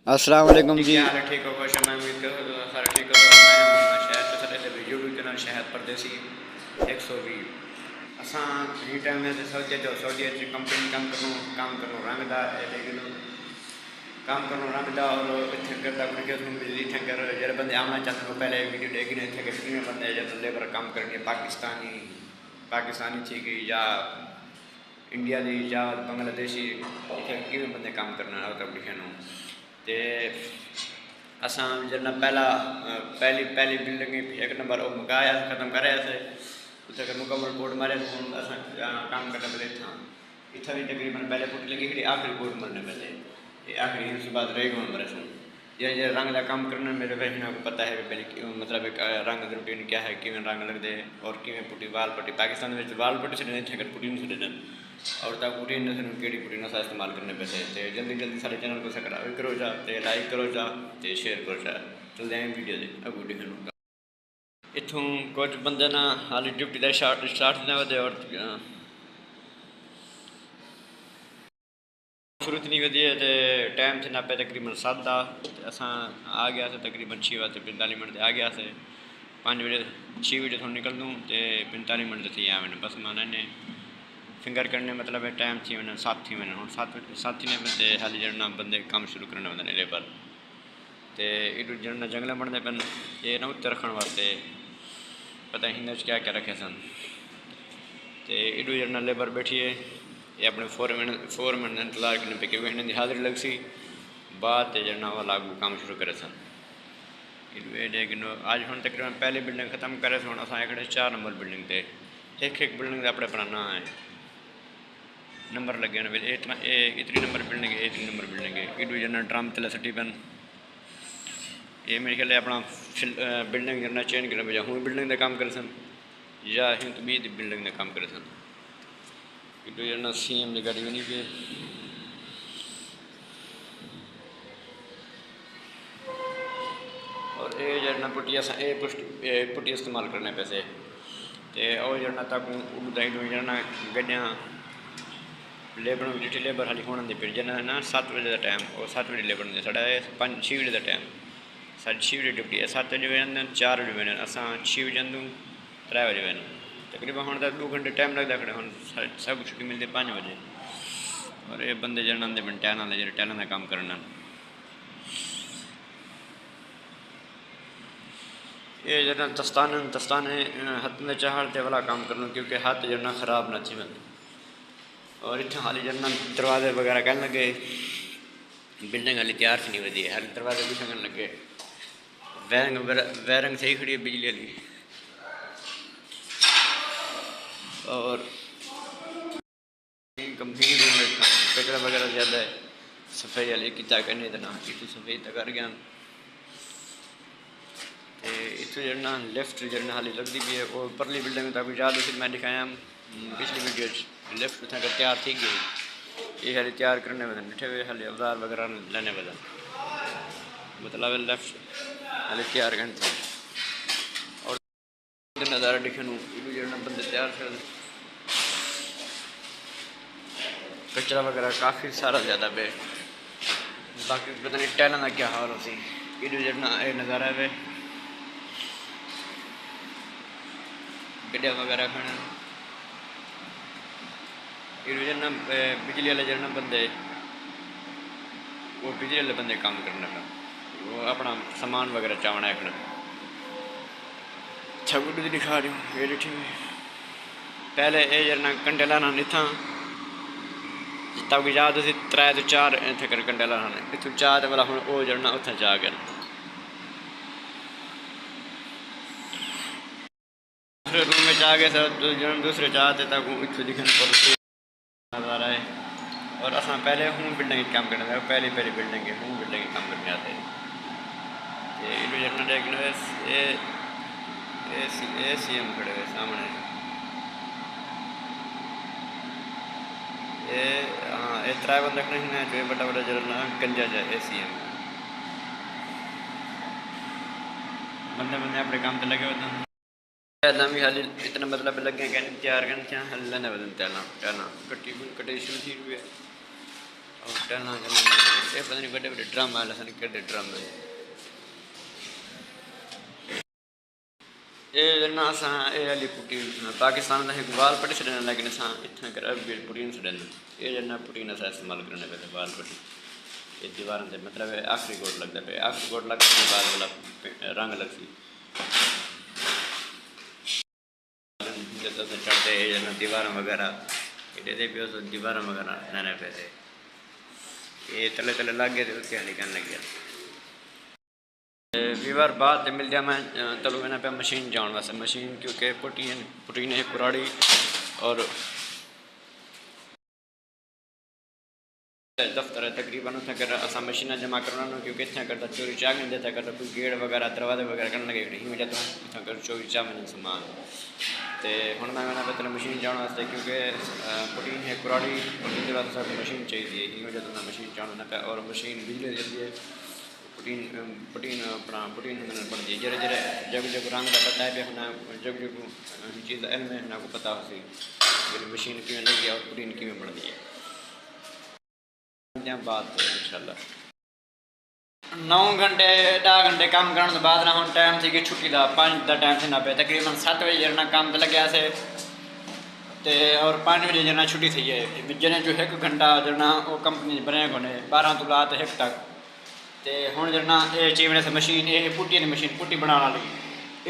अस्सलाम वालेकुम जी। क्या हाल है? ठीक हो? खुश मैं उम्मीद करूँ सारे ठीक हो। मैं शहर तो चले थे यूट्यूब चैनल शहद परदेसी 120 असां ही टाइम में सऊदी कंपनी काम करूँ रंगदा लेकिन काम करूँ रंगदा और इतने करता इतने कर जरा बंदे आना चाहते हो पहले वीडियो देखने इतने के फ्री में बंदे जब लेबर काम करेंगे पाकिस्तानी थी गई या इंडिया की या बांग्लादेशी इतने किमें बंदे काम करना तब लिखे ते असां जना पहली बिल्डिंग एक नंबर वो मकाया ख़त्म कराया से उसे मुकम्मल बोर्ड मारे असां काम करने पहले इतना भी तकरीबन पहले फुट लगी खड़ी आखिरी बोर्ड मरने पहले ये आखिरी उसके बाद रह गए मरे सुन ये रंग का काम करना मेरे बहनों को पता है पहले मतलब एक रंग रूटीन क्या है कि रंग लगते और कि पुटी वाल पट्टी पाकिस्तान में वाल पट्टी से नहीं पुटी नहीं छड़न और तक पुटी केड़ी पुटी नशा इस्तेमाल करने पैसे तो जल्दी जल्दी सारे चैनल को सब्सक्राइब करो जा तो लाइक करो जा तो शेयर करो जा चलते हैं वीडियो दे अगू दिखने इतों कुछ बंदे ना हाली ड्यूटी का स्टार्ट ने वे और शुरू नहीं वधी है तो टाइम थे नापे तकरीबन 7 का अस आ गया से तकरीबन 6:45 मिनट आ गया से 5 बजे 6 बजे थोड़ा निकल दूँ तो 45 मिनट थी आ मैंने बस माना ने फिंगर करने मतलब टाइम थी मैंने 7 थी मैंने हम 7 ने बंदे हाली जड़ना बंदे काम शुरू करने बंदे लेबर तो इडू जड़ना जंगल बनते पे ये ना उत्ते रखने वास्ते पता हिंद क्या क्या रखे सन तो इडू जड़ना लेबर बैठिए ये अपने 4 मिनट इंतजार करने पे क्योंकि इन्हें हाजिरी लग सी बाद जना वो लागू काम शुरू करे सन आज हम तकरीबन पहली बिल्डिंग ख़त्म करे हम असां 4 नंबर बिल्डिंग थे एक बिल्डिंग का अपने अपना ना है नंबर लगे ना इतना इतनी नंबर बिल्डिंग है इतनी नंबर बिल्डिंग है इडू जना ड्रम तले सटी पेन ये मेरे ख्याल अपना बिल्डिंग जना चेंज करना पे हूँ बिल्डिंग का काम करे सन या हिं तो बी बिल्डिंग का काम करे सन इडू जना CM की गाड़ी बनी पे और ये जड़ना पुट्टी इस्तेमाल करने पैसे तो और जड़ना तक उड़ाई जड़ना गड्डियाँ लेबर जिठी लेबर हाली होने फिर जना ना 7 बजे का टाइम और 7 बजे लेबर ने साढ़ा 5-6 बजे का टाइम 6:30 बजे ड्यूटी है 7 बजे वेंदे 4 बजे वेंदे असां 6 बजे अंदू 3 बजे वेंदे तकरीबन हम तक 2 घंटे टाइम लगता खड़े हम सब छुट्टी मिलती 5 बजे और ये बंदे जड़ना आते बन टैलन का काम करना ये जना दस्ताने हाथ में चाहते वाला काम करना क्योंकि हाथ जड़ना ख़राब ना थी और इतना हाली जड़ना दरवाजे वगैरह कहने लगे बिल्डिंग हाली तैयार नहीं वधी है हाली दरवाजे भी कहने लगे वायरिंग सही खड़ी है बिजली वाली और कंपनी कचरा वगैरह ज़्यादा है सफाई वाली किता करने देना इतनी सफाई तक कर गया इतने जड़ना लेफ्ट जड़ना हाली लगती भी है और परली बिल्डिंग तक याद उसी मैं दिखाया पिछली वीडियो लेफ्ट उतना का तैयार थी गई ये हाली तैयार करने बदन बैठे हुए हाली अवजार वगैरह लेने बदन मतलब लेफ्ट हाली तैयार करते और नज़ारा दिखने जड़ना बंदे तैयार कर कचरा वगैरह काफ़ी सारा ज़्यादा पे बाकी पता नहीं टैलेंट का क्या हाल उसी इडू जड़ना ये नज़ारा है गड्ढिया वगैरह खाना इडू जड़ना बिजली वाले जड़ना बंदे वो बिजली वाले बंदे काम करने का वो अपना सामान वगैरह चावना है छगुड भी दिखा रही हूँ ये दिखी पहले ये जड़ना कंडे लाना नहीं था तब याद उसी 3 तो 4 इतने कर कंडे लाना इतों 4 वाला हम वो जड़ना उत्थे जा गया दूसरे रूम में जा गए सर जन दूसरे चाहते तक इतने दिखने पर नज़ारा है और असां पहले हूँ बिल्डिंग काम करने थे पहली बिल्डिंग है हूँ बिल्डिंग काम करने आते ये इडू जड़ना देखने ये CM खड़े हुए सामने ये हाँ ये 3 बंदे खड़े हैं जो बड़ा बड़ा जड़ना गंजा जाए CM बंदे बंदे अपने काम पे लगे होते हैं भी हाली इतना मतलब लगे क्या तैयार करना हाली लेने बदन टैला कट्टी शुरू थी हुई है और टैलना ये पता नहीं बड़े बड़े ड्रम आए सन कि ड्रम ये ना असां ये हली पुटी पाकिस्तान का एक बाल पटी छॾनि लेकिन असां इतना कर अब पुटी न छॾनि ये जना पुटी न असां इस्तेमाल करने पे बाल पटी ये दीवार से मतलब आखिरी गोट लगता पे आखिरी गोट लगता है बाल वाला रंग लगती जैसे चढ़ते जना दीवार वगैरह इतने पे उस दीवार वगैरह नए पैसे ये तले तले लग गए थे उसके हली करने लग गया वीवर बाद मिल जाए मैं चलो मैंने पे मशीन जान वैसे मशीन क्योंकि पुटी ने कुराड़ी और दफ्तर है तकरीबन उतना कर असा मशीन जमा करना क्योंकि इतना करता चोरी चाह नहीं देता करता कोई गेट वगैरह दरवाजे वगैरह करने लगे नहीं हो जाता इतना कर चोरी चाह मैंने सामान तो हूँ मैंने पता मशीन जाने वास्ते क्योंकि पुटीन है कुराड़ी पुटीन के वास्ते मशीन चाहिए ही हो जाता मशीन जाना पे और मशीन बिजली देती है पुटीन अपना पुटीन बनती है जरे जरे जग जग रंग का पता है भी अपना जग जग चीज़ इलम है ना को पता हो सी मशीन किमें लगी और पुटीन किमें बनती है बात इंशाल्लाह 9 घंटे 10 घंटे काम करने के बाद ना हम टाइम थी कि छुट्टी का 5 का टाइम थी ना पे तकरीबन 7 बजे जरना काम तो लगे से और 5 बजे जना छुट्टी थी है जने जो 1 घंटा जना वो कंपनी बने कोने 12 तो रात 1 तक तो हूँ जना ये चीवने से मशीन ये पुट्टी मशीन पुट्टी बनाने वाली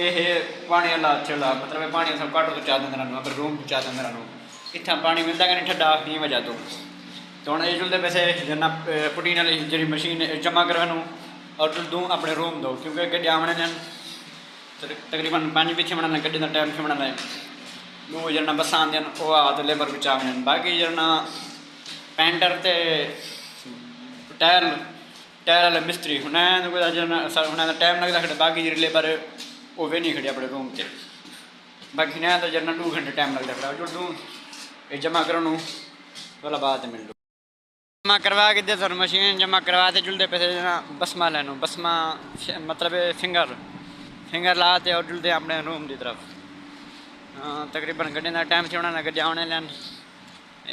ये पानी वाला चला मतलब पानी सब घट तो चाह देंगे अगर रूम चाह देंगे इतना पानी मिलता कि नहीं ठंडा नहीं वजह तो हूँ ये जुलते पैसे जना पुटीन वाली जी मशीन जमा करवानू और जुल दूँ अपने रूम दो क्योंकि गड्डी आने तकरीबन 5 भी थी बनाने गड्डी का टाइम थी बनाने दो जना बसा आदि वो आ तो लेबर भी चाह बाकी जना पेंटर ते टायर वाले मिस्त्री उन्हें टाइम लगता खड़े बाकी जी लेबर वो वे नहीं खड़ी अपने रूम से बाकी ना तो जना 2 घंटे टाइम लगता खड़ा जुल दूँ ये जमा करो वाला बाद मिल जमा करवा के दे सर मशीन जमा करवाते जुलते पैसे जना बसमा लेनो बसमा मतलब फिंगर लाते और जुलते अपने रूम की तरफ तकरीबन गड्डी का टाइम से उन्होंने गड्डी आने लैन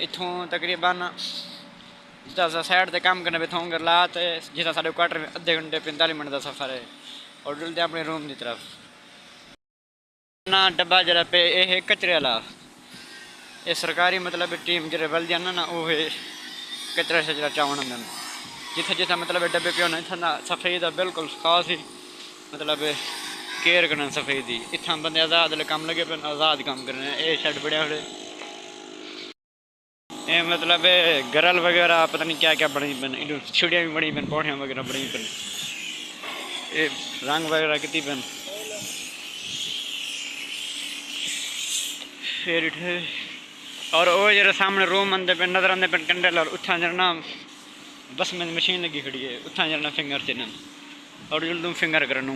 इतों तकरीबन जितना साइड से काम करने पे थों कर ला तो जितना साढ़े क्वार्टर में आधे घंटे 45 मिनट का सफ़र है और जुलते अपने रूम की तरफ ना डब्बा जरा पे ये कचरे वाला ये सरकारी मतलब टीम जरे बल जाना ना वो कचरा शचरा चावन जिथे जिथे मतलब डब्बे पे होना इतना सफाई का बिल्कुल खास ही मतलब केयर करना सफाई की इतना बंदे आज़ाद काम लगे पे आज़ाद काम करने ये शैड बड़े बड़े ये मतलब गरल वगैरह पता नहीं क्या क्या बनी पेन छुड़ियाँ भी बनी पेन पौड़ियाँ वगैरह बनी पेन ये रंग वगैरह कितनी पेन फिर और वो जरा सामने रूम आते पे नजर आते पे कंडल और उतना जरना बस में मशीन लगी खड़ी है उतना जरना फिंगर चिन्ह और जो तुम फिंगर करनू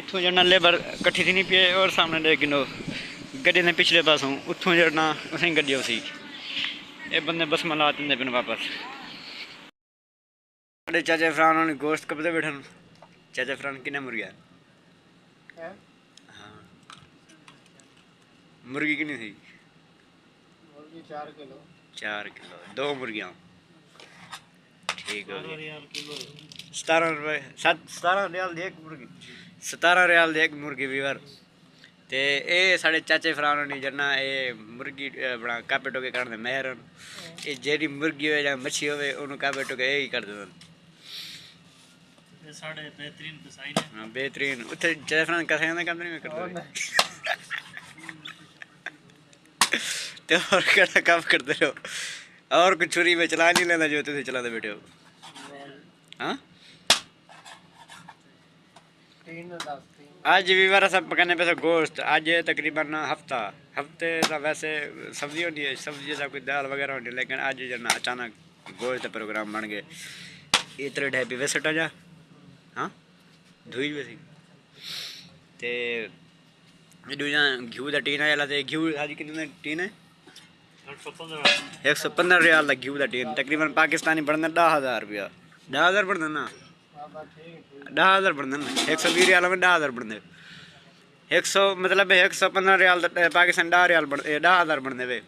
इतों जरना लेबर कट्ठी थी नहीं पे और सामने देख गिनो गड्डी ने पिछले पासों उतों जरना उसे गड्डी उसी ये बंदे बस में ला देंगे पिन वापस अरे चाचा फरान ने गोश्त कब से बैठन चाचा फरान किन्ने मुर्गिया हाँ मुर्गी कितनी थी 4 किलो 2 मुर्गियाँ ठीक है 17 रुपये 17 रियाल दी एक मुर्गी 17 रियाल दी एक मुर्गी वीवर ते ये साढ़े चाचे फरान नहीं जरना ये मुर्गी बना कापे टोके करने मेहर ये जेरी मुर्गी हो या मच्छी होवे उन्होंने कापे टोके यही कर देते साढ़े बेहतरीन पसाई ने हाँ बेहतरीन उधर चाचे फरान कैसे हैं कंपनी में करते तो और क्या काम करते रहो और कुछ छुरी में चला नहीं लेना जो तुझे चलाते बैठे हो हाँ आज वीवर सब पकाने पे गोश्त आज तकरीबन हफ्ते का वैसे सब्जी होती है सब्जी जैसा कोई दाल वगैरह होती है लेकिन आज जना अचानक गोश्त प्रोग्राम बन गए इतने ढाई वैसे जा हाँ धुई वैसी ते दूजा घी का टीन है तो घी आज कितने टीन है 115 रियाल का घी का टीन तकरीबन पाकिस्तानी बढ़ना 10,000 रुपया 10,000 बढ़ना ना 10,000 बढ़ना ना 120 रियाल में 10,000 बढ़ने 100 मतलब 115 रियाल पाकिस्तान 10 रियाल 10,000 बढ़ने वे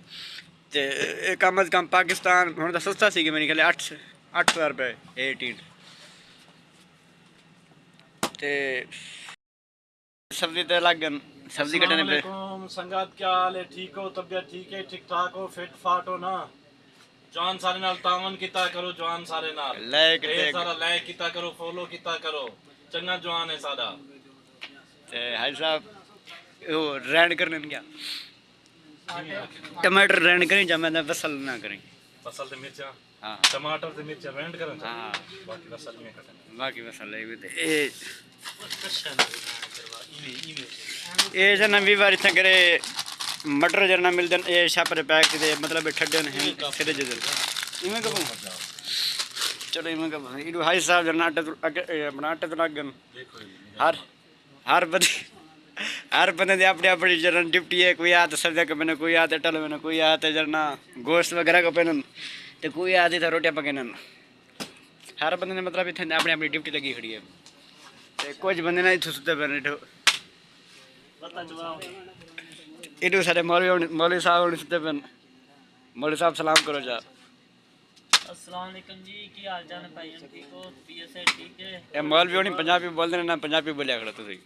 ਤੇ ਇਹ ਕਮ ਅਜ਼ ਕਮ ਪਾਕਿਸਤਾਨ ਹੁਣ ਤਾਂ ਸਸਤਾ ਸੀ ਮੇਰੇ ਖਿਆਲ 8,000 रुपये 18 ਤੇ सब्जी तो अलग सब्जी कटने पे संगत क्या हाल है? ठीक हो? तबीयत ठीक है? ठीक ठाक हो? फिट फाट हो ना? जवान सारे नाल तावन किता करो, जवान सारे नाल लाइक सारा लाइक किता करो, फॉलो किता करो, चंगा जवान है सादा। ते हाई साहब वो रैंड करने क्या टमाटर रैंड करें या मैं बसल ना करें? बसल ते मिर्चा, हां टमाटर ते मिर्चा रैंड करें। हां बाकी बसल में कटन, बाकी बसल ले भी ए ये जना भी बार इतना करे मटर जना मिलते हैं ये छापरे पैक थे मतलब ठड्डे हैं सिरे जदर इवें कब चलो इवें कब इडू हाई साहब जना अपना आटे तो लागन हर बंदे दे अपने अपनी जना डिप्टी है कोई आते सर्दियों के मैंने कोई आते टल मैंने कोई आते जना गोश्त वगैरह का पहनन तो कोई आती था रोटियां पकानन हर बंदे ने मतलब इतने अपनी अपनी डिप्टी लगी खड़ी है ते कुछ बंदे ना इथों सुते पे इडू सारे मौलवी साहब होने सुते पे मौलवी साहब सलाम करो जा। अस्सलाम वालेकुम जी, की हाल चाल है भाई? ठीक हो? पीएसए ठीक है? ए मौलवी होनी पंजाबी बोलते ने ना पंजाबी बोलिया करो तुसी।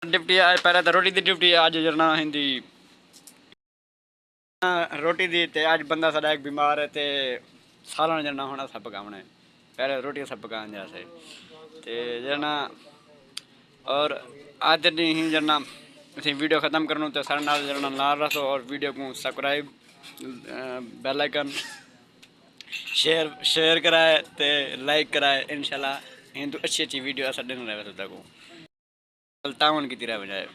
डिप्टी आज पहले तो रोटी दी डिप्टी आज जरना हिंदी रोटी दी ते आज बंदा साडा एक बीमार है ते सालन जरना होना सब पकावना है पहले रोटी सब पकान जैसे ते जरना और आज नहीं जरना इसे वीडियो ख़त्म करना तो सारे नाल जरना नाल रखो और वीडियो को सब्सक्राइब बेल आइकन शेयर कराए ते लाइक कराए इंशाल्लाह हिंदू अच्छी वीडियो अस दिन रहे को तावन की तरह बजाए।